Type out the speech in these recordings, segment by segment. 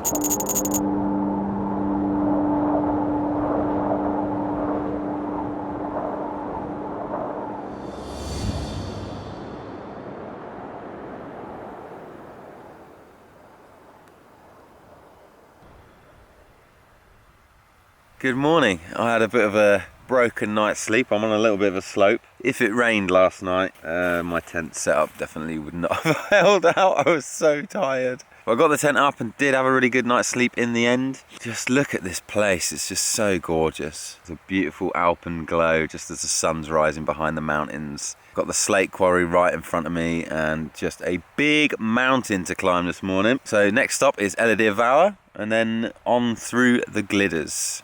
Good morning. I had a bit of a broken night's sleep. I'm on a little bit of a slope. If it rained last night, my tent setup definitely would not have held out. I was so tired. But I got the tent up and did have a really good night's sleep in the end. Just look at this place. It's just so gorgeous. It's a beautiful alpen glow just as the sun's rising behind the mountains. Got the slate quarry right in front of me and just a big mountain to climb this morning. So next stop is Elidir and then on through the Glyders.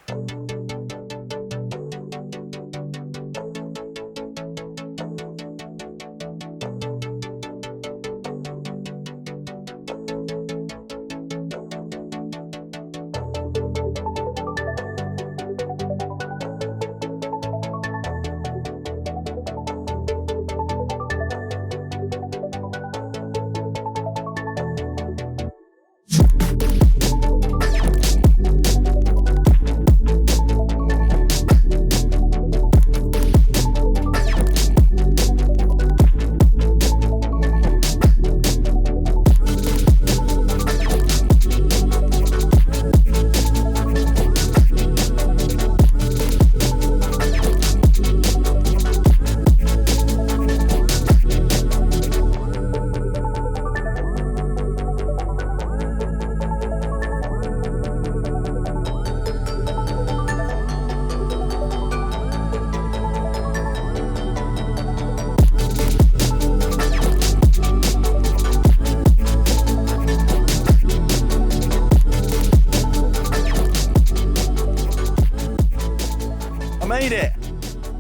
Made it!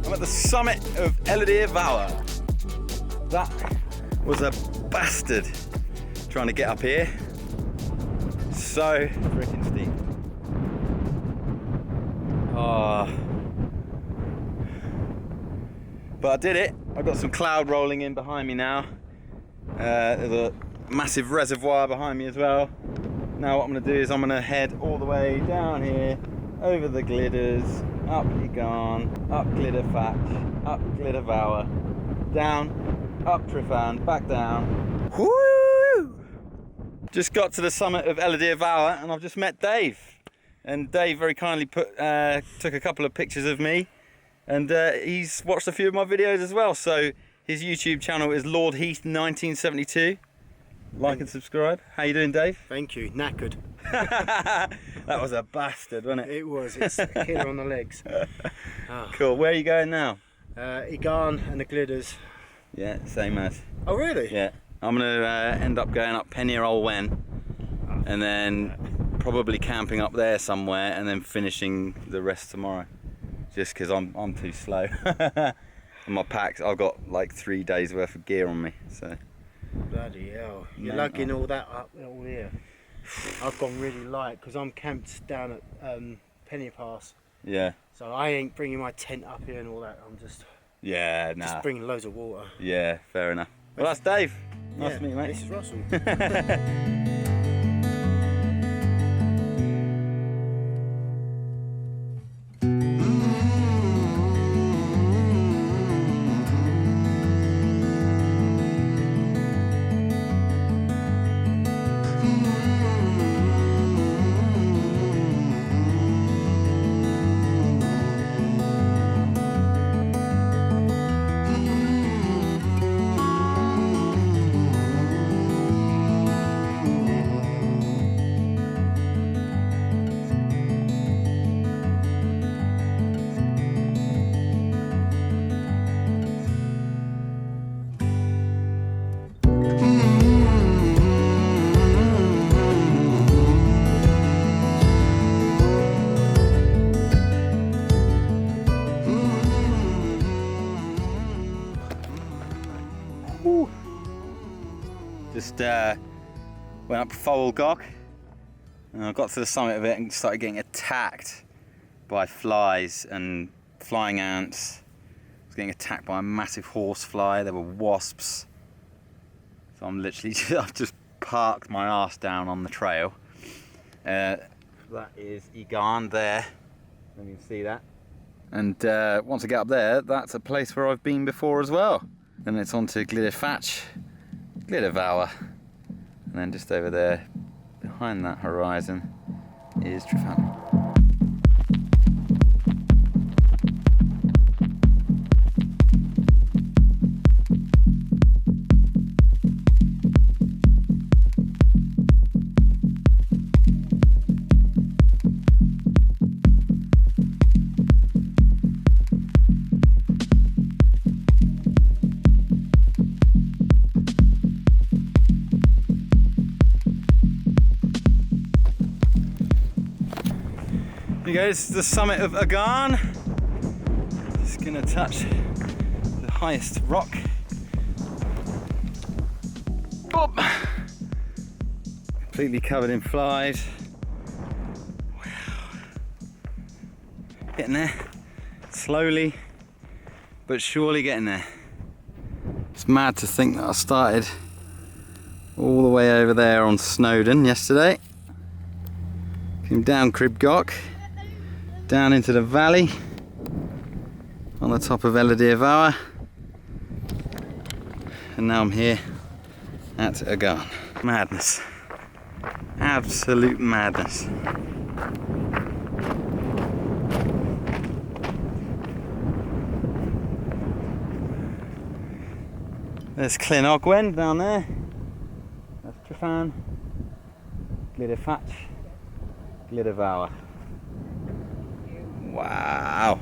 I'm at the summit of Elidir. That was a bastard trying to get up here. So freaking steep. Oh. But I did it. I've got some cloud rolling in behind me now. There's a massive reservoir behind me as well. Now what I'm going to do is I'm going to head all the way down here, over the Glyders, up Egan, up Glyderau, up Glyderau, down, up Tryfan, back down. Woo! Just got to the summit of Elidir and I've just met Dave. And Dave very kindly took a couple of pictures of me, and he's watched a few of my videos as well. So his YouTube channel is Lord Heath 1972. Like and subscribe. How you doing, Dave? Thank you. Knackered. That was a bastard, wasn't it? It was. It's a killer on the legs. Oh. Cool. Where are you going now? Egan and the Glyders. Yeah, same as. Oh, really? Yeah. I'm going to end up going up Penir Ol Wen, and then probably camping up there somewhere, and then finishing the rest tomorrow. Just because I'm too slow. And my packs, I've got like 3 days worth of gear on me, so. Bloody hell. You're lugging all that up all here. I've gone really light because I'm camped down at Penny Pass. Yeah. So I ain't bringing my tent up here and all that. I'm just just bringing loads of water. Yeah, fair enough. Well, that's Dave. Nice to meet you, mate. This is Russell. Just went up Fawr and I got to the summit of it and started getting attacked by flies and flying ants. I was getting attacked by a massive horsefly. There were wasps. So I'm literally I've just parked my ass down on the trail That is Egan there, and you can see that. And once I get up there, that's a place where I've been before as well. Then it's on to Glyderau, Glyderau, and then just over there, behind that horizon, is Tryfan. Here goes the summit of Egan. Just gonna touch the highest rock. Boop. Completely covered in flies. Wow. Getting there. Slowly but surely getting there. It's mad to think that I started all the way over there on Snowdon yesterday. Came down Cribgoch, down into the valley on the top of Elidir, and now I'm here at Egan. Madness, absolute madness. There's Glynogwen down there, that's Tryfan, Glyderau, Glyderau. Wow.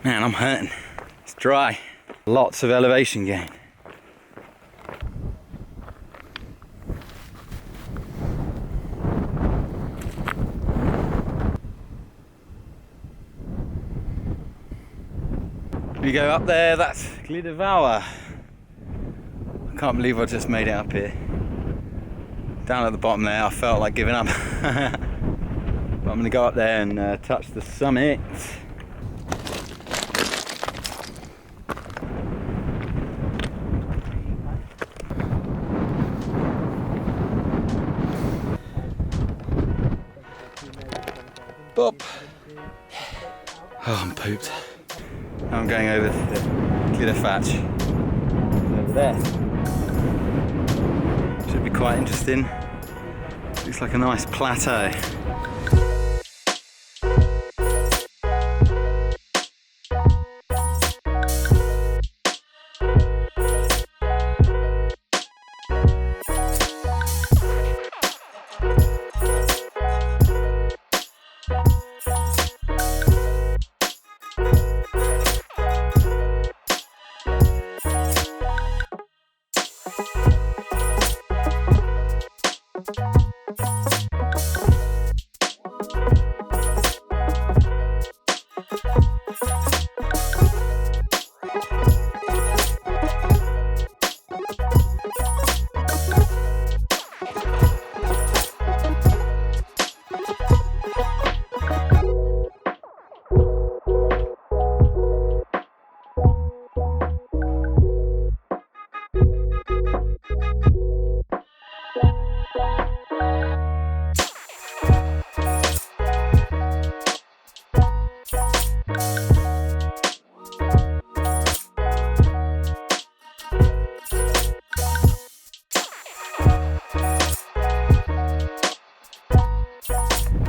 Man, I'm hurting. It's dry. Lots of elevation gain. We go up there, that's Glyderau. I can't believe I just made it up here. Down at the bottom there, I felt like giving up. But I'm going to go up there and touch the summit. Boop. Oh, I'm pooped. Now I'm going over to Glyderau. Over there. Should be quite interesting. Looks like a nice plateau.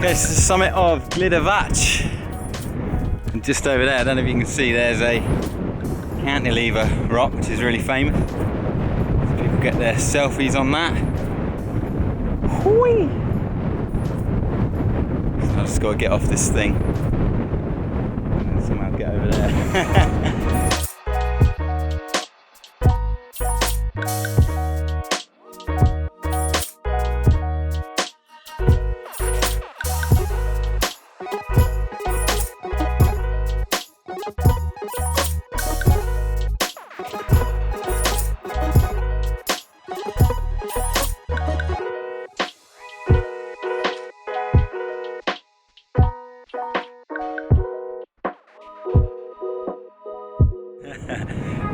Okay, this is the summit of Glyderau. And just over there, I don't know if you can see, there's a Cantilever rock, which is really famous. So people get their selfies on that. Whee! So I just got to get off this thing and somehow get over there.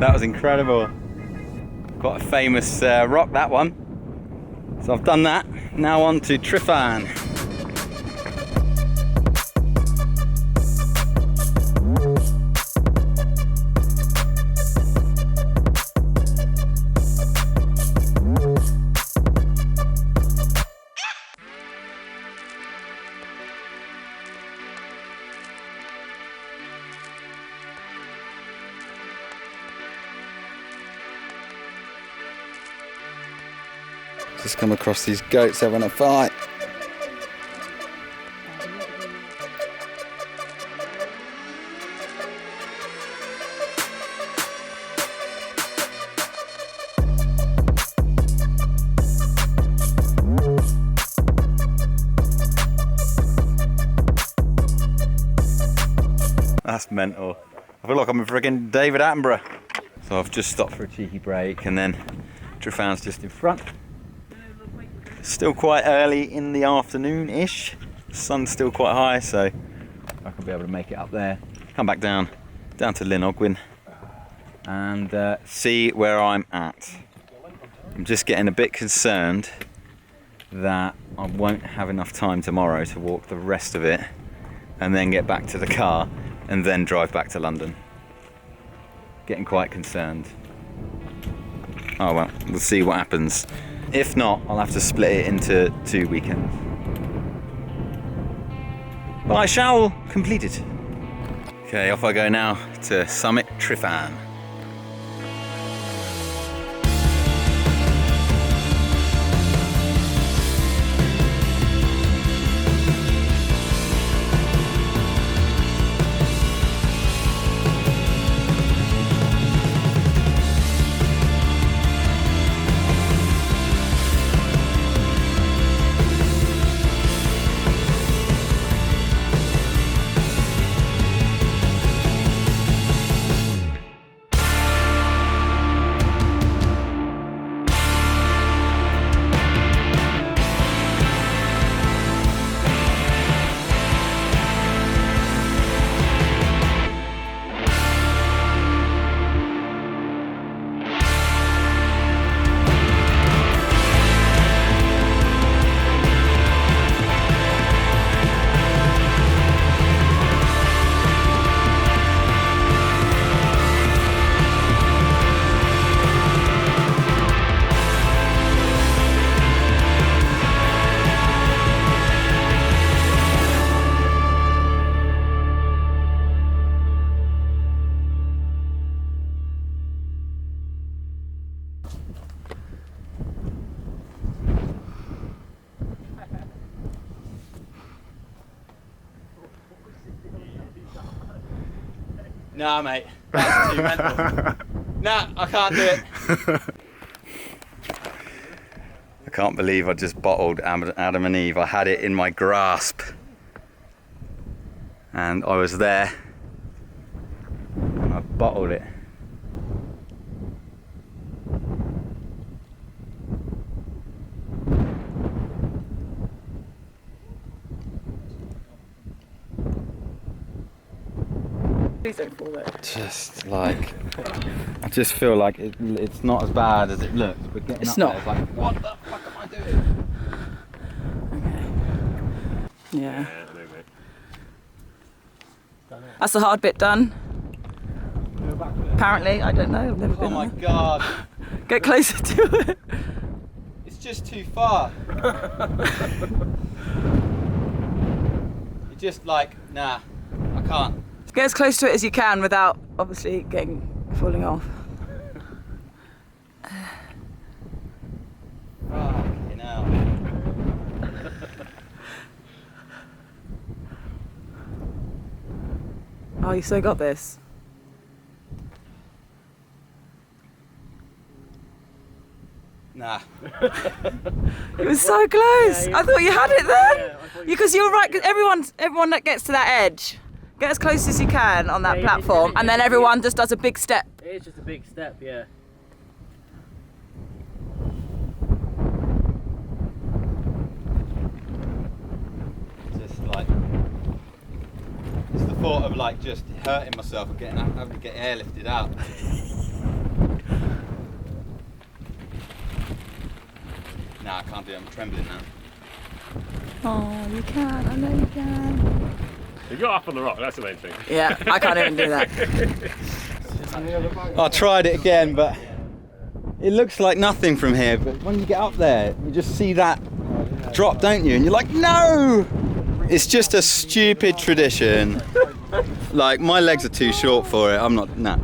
That was incredible. Quite a famous rock, that one. So I've done that. Now on to Tryfan. Just come across these goats having a fight. That's mental. I feel like I'm a friggin' David Attenborough. So I've just stopped for a cheeky break and then Tryfan's just in front. Still quite early in the afternoon-ish. The sun's still quite high, so I could be able to make it up there. Come back down to Llyn Ogwyn and see where I'm at. I'm just getting a bit concerned that I won't have enough time tomorrow to walk the rest of it and then get back to the car and then drive back to London. Getting quite concerned. Oh well, we'll see what happens. If not, I'll have to split it into 2 weekends. But I shall complete it. Okay, off I go now to Summit Tryfan. Nah, mate, that's too mental. Nah, I can't do it. I can't believe I just bottled Adam and Eve. I had it in my grasp. And I was there. And I bottled it. Please don't fall there. Just like, I just feel like it's not as bad as it looks. But getting It's up not. there, it's like, what the fuck am I doing? Okay. Yeah. That's the hard bit done. Apparently, I don't know. I've never Oh been my on it. god, Get closer to it. it's just too far. You're just like, nah, I can't. Get as close to it as you can without obviously falling off. Fucking hell. Oh, you still got this. Nah. It was so close. I thought you had it then. Because you're right. Cause everyone that gets to that edge, get as close as you can on that platform, and then everyone just does a big step. It is just a big step, yeah. Just like, it's the thought of like just hurting myself and having to get airlifted out. Nah, I can't do it, I'm trembling now. Oh, you can, I know you can. You got up on the rock, that's the main thing. Yeah, I can't even do that. I tried it again, but it looks like nothing from here. But when you get up there, you just see that drop, don't you? And you're like, no! It's just a stupid tradition. Like, my legs are too short for it. I'm not, nah.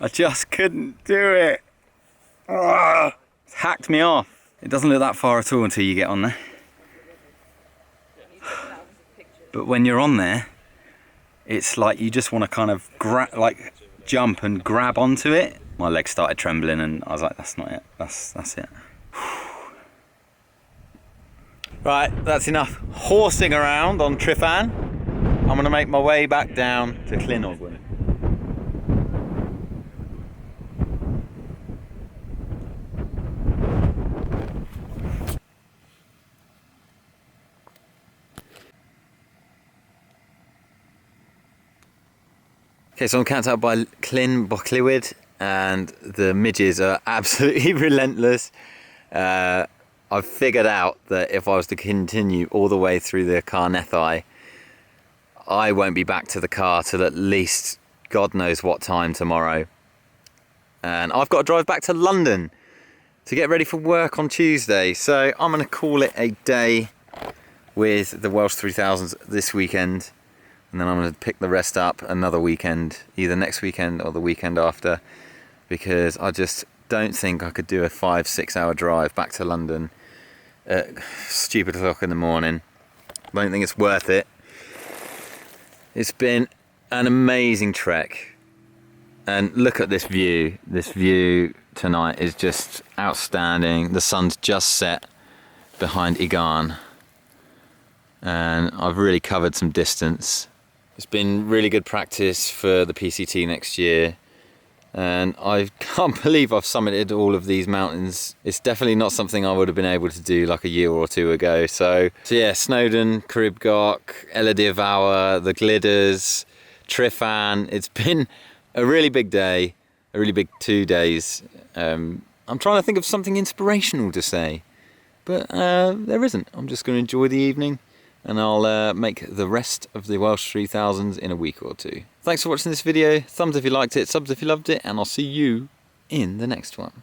I just couldn't do it. Ugh. It's hacked me off. It doesn't look that far at all until you get on there. But when you're on there, it's like you just want to kind of jump and grab onto it. My legs started trembling and I was like, that's not it. That's it. Right, that's enough horsing around on Tryfan. I'm going to make my way back down to Glynogwen. Okay, so I'm camped out by Glyders and the midges are absolutely relentless. I've figured out that if I was to continue all the way through the Cantilever, I won't be back to the car till at least God knows what time tomorrow. And I've got to drive back to London to get ready for work on Tuesday. So I'm going to call it a day with the Welsh 3000s this weekend. And then I'm going to pick the rest up another weekend, either next weekend or the weekend after, because I just don't think I could do a 5-6 hour drive back to London at stupid o'clock in the morning. I don't think it's worth it. It's been an amazing trek. And look at this view. This view tonight is just outstanding. The sun's just set behind Igan. And I've really covered some distance. It's been really good practice for the PCT next year. And I can't believe I've summited all of these mountains. It's definitely not something I would have been able to do like a year or two ago. So yeah, Snowdon, Cribgoch, Elidir Fawr, the Glyders, Tryfan. It's been a really big day, a really big 2 days. I'm trying to think of something inspirational to say, but there isn't. I'm just going to enjoy the evening. And I'll make the rest of the Welsh 3000s in a week or two. Thanks for watching this video. Thumbs if you liked it, subs if you loved it, and I'll see you in the next one.